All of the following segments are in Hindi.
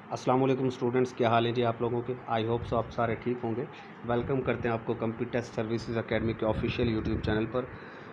अस्सलाम वालेकुम स्टूडेंट्स, क्या हाल है जी आप लोगों के। आई होप सो आप सारे ठीक होंगे। वेलकम करते हैं आपको कंप्यूटर टेस्ट सर्विसेज एकेडमी के ऑफिशियल यूट्यूब चैनल पर।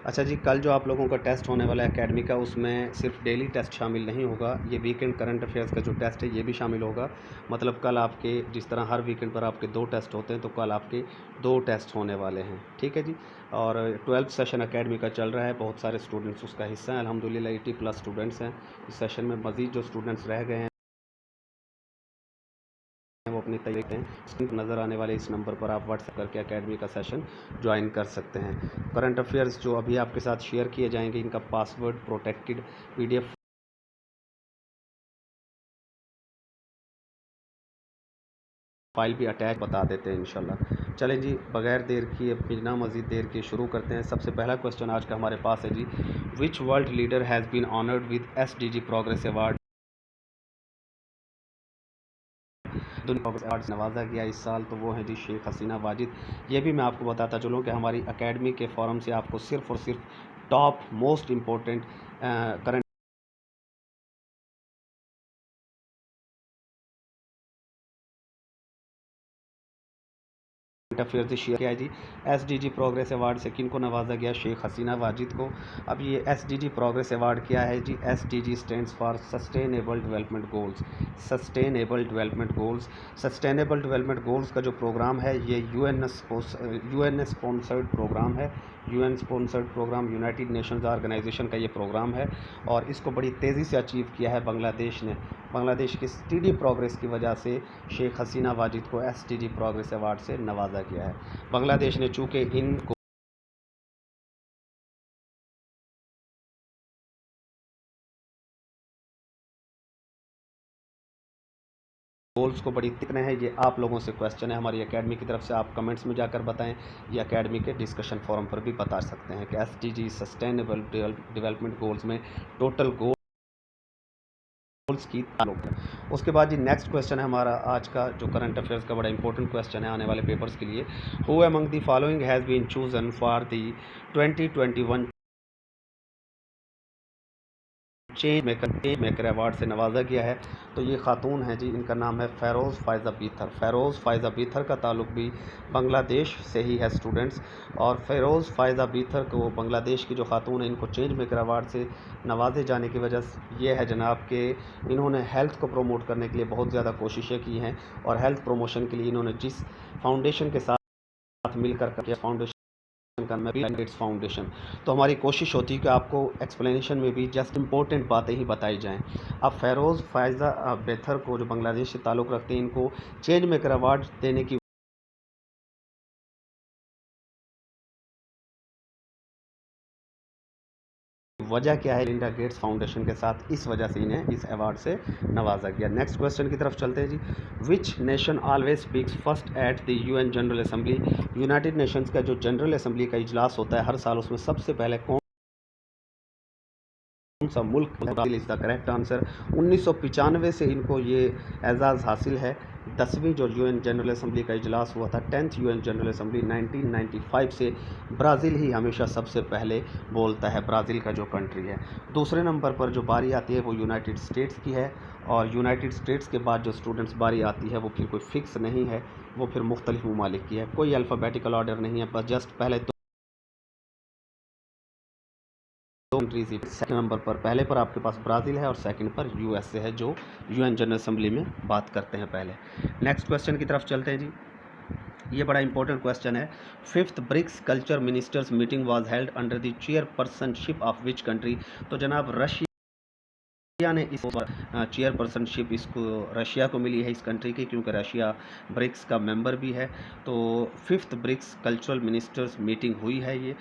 अच्छा जी, कल जो आप लोगों का टेस्ट होने वाला है एकेडमी का, उसमें सिर्फ डेली टेस्ट शामिल नहीं होगा, ये वीकेंड करंट अफेयर्स का जो टेस्ट है ये भी शामिल होगा। मतलब कल आपके जिस तरह हर वीकेंड पर आपके 2 टेस्ट होते हैं, तो कल आपके 2 टेस्ट होने वाले हैं, ठीक है जी। और 12th सेशन एकेडमी का चल रहा है, बहुत सारे स्टूडेंट्स उसका हिस्सा हैं। अल्हम्दुलिल्लाह 80+ स्टूडेंट्स हैं इस सेशन में। मज़ीद जो स्टूडेंट्स रह गए हैं वो अपनी तैयारी हैं। स्क्रीन पर नज़र आने वाले इस नंबर पर आप व्हाट्सएप करके एकेडमी का सेशन ज्वाइन कर सकते हैं। करंट अफेयर्स जो अभी आपके साथ शेयर किए जाएंगे, इनका पासवर्ड प्रोटेक्टेड पीडीएफ फाइल भी अटैच बता देते हैं इंशाल्लाह। चलें जी, बगैर देर किए बिना मज़ीद देर के शुरू करते हैं। सबसे पहला क्वेश्चन आज का हमारे पास है जी, which world leader has been honoured with SDG progress award. दुनिया अवार्ड से नवाजा गया इस साल, तो वो है जी शेख हसीना वाजिद। ये भी मैं आपको बताता चलूँ कि हमारी एकेडमी के फोरम से आपको सिर्फ़ और सिर्फ top most important current affair से शेयर किया है जी। एसडीजी प्रोग्रेस अवार्ड से किन को नवाजा गया? शेख हसीना वाजिद को। अब ये एसडीजी प्रोग्रेस अवार्ड क्या है जी? SDG stands for sustainable development goals. Sustainable development goals, sustainable development goals का जो प्रोग्राम है ये यूएन स्पॉन्सर्ड प्रोग्राम है। UN sponsored program, United Nations organization का ये प्रोग्राम है और इसको बड़ी तेज़ी से अचीव किया है बांग्लादेश ने। बांग्लादेश की स्टीडी प्रोग्रेस की वजह से शेख हसीना वाजिद को एसडीजी प्रोग्रेस अवार्ड से नवाजा गया है। बांग्लादेश ने चूँकि इन गोल्स को बड़ी तिकने हैं, ये आप लोगों से क्वेश्चन है हमारी एकेडमी की तरफ से। आप कमेंट्स में जाकर बताएं या एकेडमी के डिस्कशन फोरम पर भी बता सकते हैं कि एसडीजी सस्टेनेबल डेवलपमेंट गोल्स में टोटल गोल्स की ताल्लुक है। उसके बाद जी नेक्स्ट क्वेश्चन है हमारा आज का, जो करंट अफेयर्स का बड़ा इंपॉर्टेंट क्वेश्चन है आने वाले पेपर्स के लिए। Who among the following has been chosen for the 2021 change maker award से नवाजा गया है? तो ये खातून है जी, इनका नाम है फ़ैरोज़ फ़ायज़ा बीथर। फ़ैरोज़ फ़ायज़ा बीथर का ताल्लुक भी बांग्लादेश से ही है स्टूडेंट्स। और फ़ैरोज़ फ़ायज़ा बीथर को, बांग्लादेश की जो खातून है, इनको चेंज मेकर अवार्ड से नवाजे जाने की वजह ये है जनाब कि इन्होंने हेल्थ को प्रमोट करने के लिए बहुत ज़्यादा कोशिशें की हैं और हेल्थ प्रमोशन के लिए इन्होंने जिस फाउंडेशन के साथ मिलकर फाउंडेशन का नाम है बिल गेट्स फाउंडेशन। तो हमारी कोशिश होती है कि आपको एक्सप्लेनेशन में भी जस्ट इंपॉर्टेंट बातें ही बताई जाएं। अब फ़ैरोज़ फ़ायज़ा बेथर को, जो बांग्लादेश से ताल्लुक़ रखते हैं, इनको चेंज मेकर अवार्ड देने की वजह क्या है? लिंडा गेट्स फाउंडेशन के साथ, इस वजह से इन्हें इस अवार्ड से नवाजा गया। नेक्स्ट क्वेश्चन की तरफ चलते हैं जी। Which nation always speaks first at the UN general assembly. United Nations का जो जनरल असेंबली का इजलास होता है हर साल, उसमें सबसे पहले कौन सा मुल्क? Brazil is the correct answer. 1995 से इनको ये एजाज़ हासिल है। 10वीं जो यूएन जनरल असेंबली का इजलास हुआ था, 10th यूएन जनरल असेंबली 1995 से, ब्राज़ील ही हमेशा सबसे पहले बोलता है, ब्राज़ील का जो कंट्री है। दूसरे नंबर पर जो बारी आती है वो यूनाइटेड स्टेट्स की है। और यूनाइटेड स्टेट्स के बाद जो स्टूडेंट्स बारी आती है वो फिर कोई फिक्स नहीं है, वो फिर मुख्तलिफ ममालिक की है। कोई अल्फ़ाबेटिकल ऑर्डर नहीं है, बस जस्ट पहले तो कंट्रीज ही। सेकंड नंबर पर, पहले पर आपके पास ब्राज़ील है और सेकंड पर यूएसए है, जो यूएन जनरल असेंबली में बात करते हैं पहले। नेक्स्ट क्वेश्चन की तरफ चलते हैं जी। ये बड़ा इंपॉर्टेंट क्वेश्चन है। 5th BRICS culture ministers meeting was held under the chairpersonship of which country? तो जनाब रशिया ने इस चेयरपर्सनशिप इसको रशिया को मिली है, इस कंट्री की, क्योंकि रशिया ब्रिक्स का मेंबर भी है। तो 5th BRICS cultural ministers meeting हुई है ये।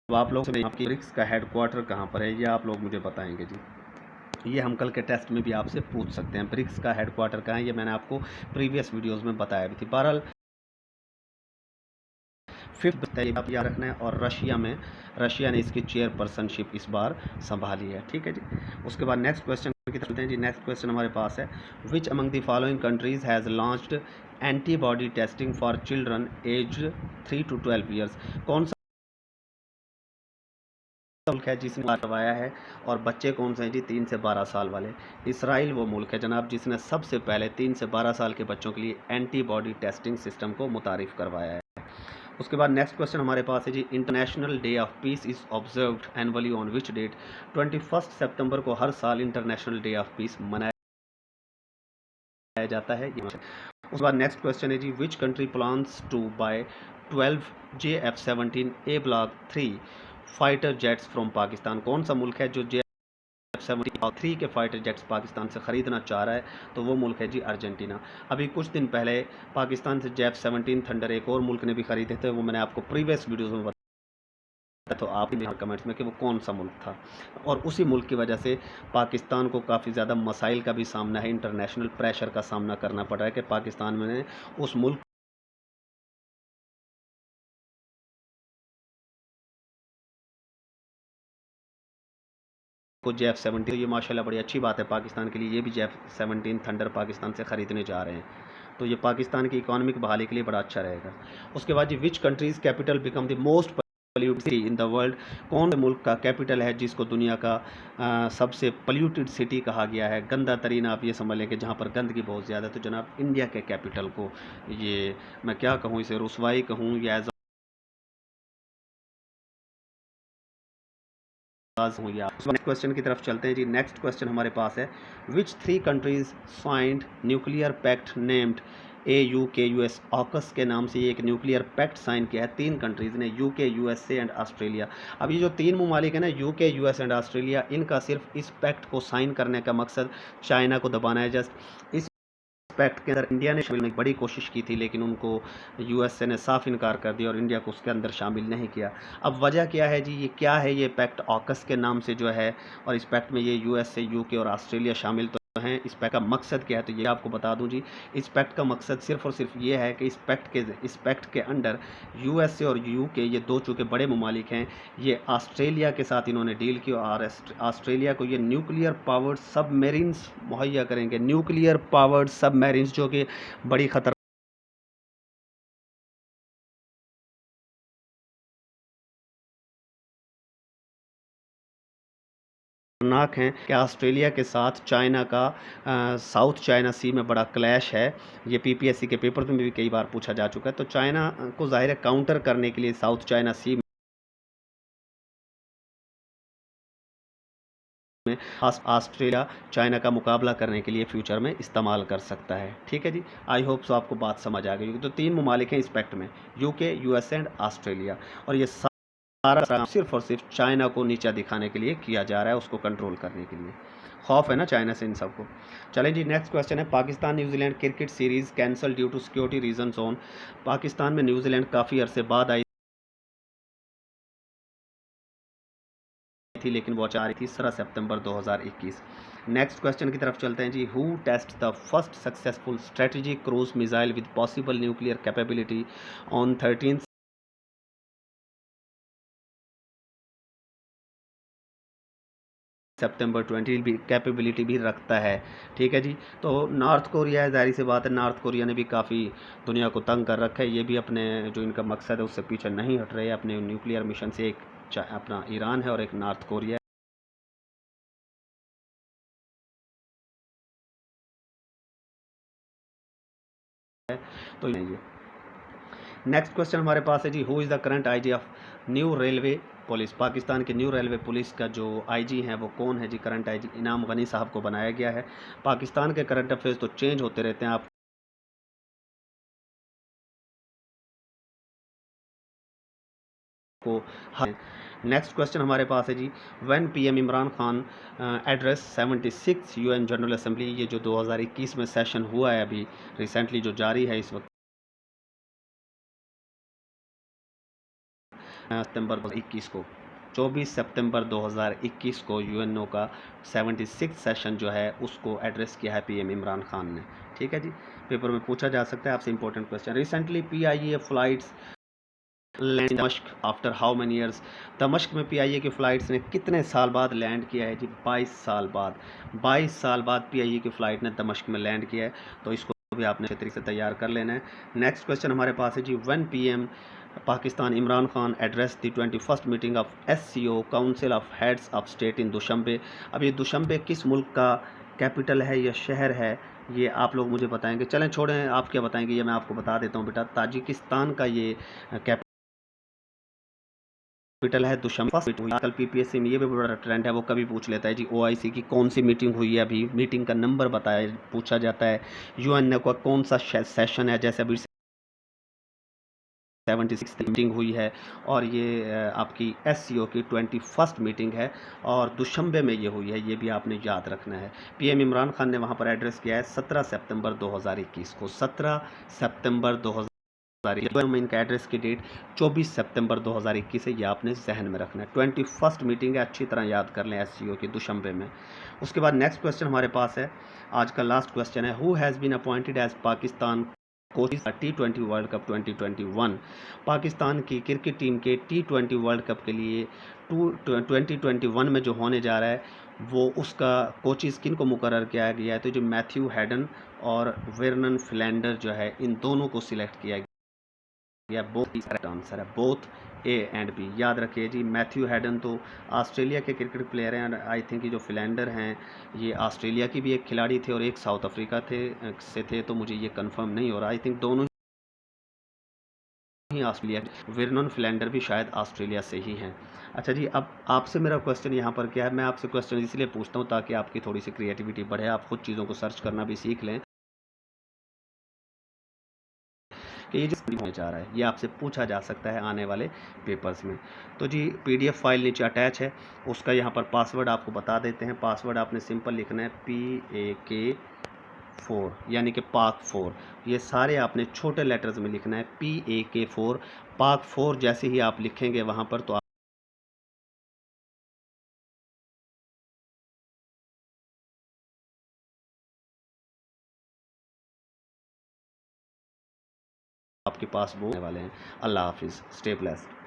अब आप लोग से आपकी ब्रिक्स का हेडक्वार्टर कहाँ पर है, ये आप लोग मुझे बताएंगे जी। ये हम कल के टेस्ट में भी आपसे पूछ सकते हैं, ब्रिक्स का हेडक्वार्टर कहाँ है, ये मैंने आपको प्रीवियस वीडियोस में बताया भी थी। बहरहाल 5th आप याद रखना है। और रशिया ने इसकी चेयरपर्सनशिप इस बार संभाली है, ठीक है जी। उसके बाद नेक्स्ट क्वेश्चन की तरफ चलते हैं जी। नेक्स्ट क्वेश्चन हमारे पास है, which among the following countries has launched antibody testing for children age 3 to 12 years? कौन मुल्क है जिसने करवाया है, और बच्चे कौन से हैं जी? 3 से 12 साल वाले। इसराइल वो मुल्क है जनाब जिसने सबसे पहले 3 से 12 साल के बच्चों के लिए एंटीबॉडी टेस्टिंग सिस्टम को मुतारिफ करवाया है। उसके बाद नेक्स्ट क्वेश्चन हमारे पास है जी, international day of peace is observed annually on which date? 21 सितंबर को हर साल इंटरनेशनल डे ऑफ पीस मनाया जाता है। उसके बाद नेक्स्ट क्वेश्चन है जी, which country plans to buy 12 JF-17 A block 3 fighter jets from Pakistan? कौन सा मुल्क है जो JF-17 के फाइटर जेट्स पाकिस्तान से ख़रीदना चाह रहा है? तो वो मुल्क है जी अर्जेंटीना। अभी कुछ दिन पहले पाकिस्तान से JF-17 थंडर एक और मुल्क ने भी ख़रीदे थे, वो मैंने आपको प्रीवियस वीडियोज़ में बताया, तो आप भी कमेंट्स में कि वो कौन सा मुल्क था। और उसी मुल्क की वजह से पाकिस्तान को काफ़ी ज़्यादा मसाइल का भी सामना है, इंटरनेशनल प्रेशर का सामना करना पड़ रहा है कि पाकिस्तान में उस मुल्क को JF-17, तो ये माशाल्लाह बड़ी अच्छी बात है पाकिस्तान के लिए। ये भी JF-17 थंडर पाकिस्तान से ख़रीदने जा रहे हैं, तो ये पाकिस्तान की इकॉनमिक बहाली के लिए बड़ा अच्छा रहेगा। उसके बाद जी, which country's capital become the most polluted city in the world? कौन से मुल्क का कैपिटल है जिसको दुनिया का सबसे पॉल्यूटेड सिटी कहा गया है? गंदा तरीन आप ये समझ लें कि जहाँ पर गंदगी बहुत ज़्यादा है। तो जनाब इंडिया के कैपिटल को, ये मैं क्या कहूँ, इसे रुसवाई कहूँ या नेक्स्ट क्वेश्चन की तरफ चलते हैं जी। नेक्स्ट क्वेश्चन हमारे पास है, which 3 countries signed nuclear pact named AUKUS? AUKUS के नाम से ये एक न्यूक्लियर पैक्ट साइन किया है 3 कंट्रीज़ ने, UK, USA एंड ऑस्ट्रेलिया। अब ये जो 3 ममालिक हैं ना, UK, US एंड ऑस्ट्रेलिया, इनका सिर्फ इस पैक्ट को साइन करने का मकसद चाइना को दबाना है। जस्ट इस पैक्ट के अंदर इंडिया ने शामिल बड़ी कोशिश की थी, लेकिन उनको USA ने साफ इनकार कर दिया और इंडिया को उसके अंदर शामिल नहीं किया। अब वजह क्या है जी? ये क्या है? ये पैक्ट ऑकस के नाम से जो है, और इस पैक्ट में ये USA, UK और ऑस्ट्रेलिया शामिल तो हैं। इस पैक्ट का मकसद क्या है? तो ये आपको बता दूं जी, इस पैक्ट का मकसद सिर्फ और सिर्फ ये है कि इस पैक्ट के अंडर USA और UK, ये 2 चूँकि बड़े ममालिक हैं, ये ऑस्ट्रेलिया के साथ इन्होंने डील की और ऑस्ट्रेलिया को ये न्यूक्लियर पावर्ड सबमरीन्स मुहैया करेंगे। न्यूक्लियर पावर्ड सबमरीन्स जो कि बड़ी खतरनाक हैं कि ऑस्ट्रेलिया के साथ चाइना का साउथ चाइना सी में बड़ा क्लैश है। ये PPSC के पेपर में भी कई बार पूछा जा चुका है। तो चाइना को ज़ाहिर है काउंटर करने के लिए साउथ चाइना सी में ऑस्ट्रेलिया चाइना का मुकाबला करने के लिए फ्यूचर में इस्तेमाल कर सकता है। ठीक है जी, आई होप सो आपको बात समझ आ गई। तो 3 ममालिक हैं इस पैक्ट में, UK, US एंड ऑस्ट्रेलिया, और ये सारा काम सिर्फ और सिर्फ चाइना को नीचा दिखाने के लिए किया जा रहा है, उसको कंट्रोल करने के लिए। खौफ है ना चाइना से इन सबको। चलें जी, नेक्स्ट क्वेश्चन है, Pakistan New Zealand cricket series cancel due to security reason on? Pakistan में न्यूजीलैंड काफ़ी अरसे बाद आई थी, लेकिन वो आ रही थी 17 सितंबर 2021। नेक्स्ट क्वेश्चन की तरफ चलते हैं जी। Who test the first successful strategic cruise missile with possible nuclear capability on 13 सितंबर 20 भी कैपेबिलिटी भी रखता है। ठीक है जी, तो नॉर्थ कोरिया है, ज़ाहिर सी बात है नॉर्थ कोरिया ने भी काफ़ी दुनिया को तंग कर रखा है। ये भी अपने जो इनका मकसद है उससे पीछे नहीं हट रहे, अपने न्यूक्लियर मिशन से। एक अपना ईरान है और एक नॉर्थ कोरिया है। तो ये नेक्स्ट क्वेश्चन हमारे पास है जी, who is the current IG of new railway police? Pakistan के न्यू रेलवे पुलिस का जो IG है वो कौन है जी? करंट IG इनाम गनी साहब को बनाया गया है। पाकिस्तान के करंट अफेयर्स तो चेंज होते रहते हैं, आप को। नेक्स्ट क्वेश्चन हमारे पास है जी, when PM Imran Khan address 76 UN general assembly? ये जो 2021 में सेशन हुआ है अभी रिसेंटली जो जारी है इस वक्त, सितंबर 2021 को, 24 सितंबर 2021 को UNO का 76 सेशन जो है उसको एड्रेस किया है PM इमरान खान ने। ठीक है जी, पेपर में पूछा जा सकता है आपसे important question. Recently PIA flights land दमश्क आफ्टर हाउ मेनी ईयर्स? दमश्क में PIA की फ़्लाइट्स ने कितने साल बाद लैंड किया है जी? 22 साल बाद। 22 साल बाद PIA की फ़्लाइट ने दमश्क में लैंड किया है। तो इसको भी आपने अच्छे तरीके से तैयार कर लेना है। नेक्स्ट क्वेश्चन हमारे पास है जी, 1 PM Pakistan Imran Khan address the 21st meeting of SCO council of heads of state in Dushanbe. अब ये दुशंबे किस मुल्क का कैपिटल है या शहर है, ये आप लोग मुझे बताएंगे। चलें छोड़ें, आप क्या बताएंगे ये मैं आपको बता देता हूँ बेटा। ताजिकिस्तान का ये कैपिटल है दुशंबे। फर्स्ट हुई आजकल PPSC में ये भी बड़ा ट्रेंड है, वो कभी पूछ लेता है जी OIC की कौन सी मीटिंग हुई है, अभी मीटिंग का नंबर बताया पूछा जाता है। UN का कौन सा सेशन है, जैसे अभी 76 मीटिंग हुई है, और ये आपकी SCO की 21st मीटिंग है और दुशंबे में ये हुई है, ये भी आपने याद रखना है। PM इमरान खान ने वहाँ पर एड्रेस किया है 17 सितंबर 2021 को। 17 सितंबर 2021 में इनका एड्रेस की डेट 24 सितंबर 2021 है, ये आपने जहन में रखना है। 21st मीटिंग है, अच्छी तरह याद कर लें SCO की दुशंबे में। उसके बाद नेक्स्ट क्वेश्चन हमारे पास है, आज का लास्ट क्वेश्चन है, who has been appointed as Pakistan coach T20 world cup 2021। Pakistan की क्रिकेट टीम के T20 वर्ल्ड कप के लिए 2021 में जो होने जा रहा है, वो उसका कोचेस किन को मुकर्रर किया गया है, तो जो मैथ्यू हैडन और वेर्नन फिलेंडर जो है, इन दोनों को सिलेक्ट किया गया। बोथ करेक्ट आंसर है, बोथ A एंड B। याद रखिए जी, मैथ्यू हैडन तो ऑस्ट्रेलिया के क्रिकेट प्लेयर हैं, आई थिंक ये जो फिलेंडर हैं ये ऑस्ट्रेलिया की भी एक खिलाड़ी थे और एक साउथ अफ्रीका थे, तो मुझे ये कंफर्म नहीं हो रहा। आई थिंक दोनों ही ऑस्ट्रेलिया, वेर्नन फिलेंडर भी शायद ऑस्ट्रेलिया से ही हैं। अच्छा जी, अब आपसे मेरा क्वेश्चन यहाँ पर क्या है, मैं आपसे क्वेश्चन इसलिए पूछता हूँ ताकि आपकी थोड़ी सी क्रिएटिविटी बढ़े, आप खुद चीज़ों को सर्च करना भी सीख लें कि ये जो होने जा रहा है ये आपसे पूछा जा सकता है आने वाले पेपर्स में। तो जी PDF फाइल नीचे अटैच है, उसका यहाँ पर पासवर्ड आपको बता देते हैं। पासवर्ड आपने सिंपल लिखना है PAK4, यानी कि PAK4। ये सारे आपने छोटे लेटर्स में लिखना है, PAK4। PAK4 जैसे ही आप लिखेंगे वहाँ पर, तो आपके पास वो होने वाले हैं। अल्लाह हाफिज़, स्टे ब्लेस्ड।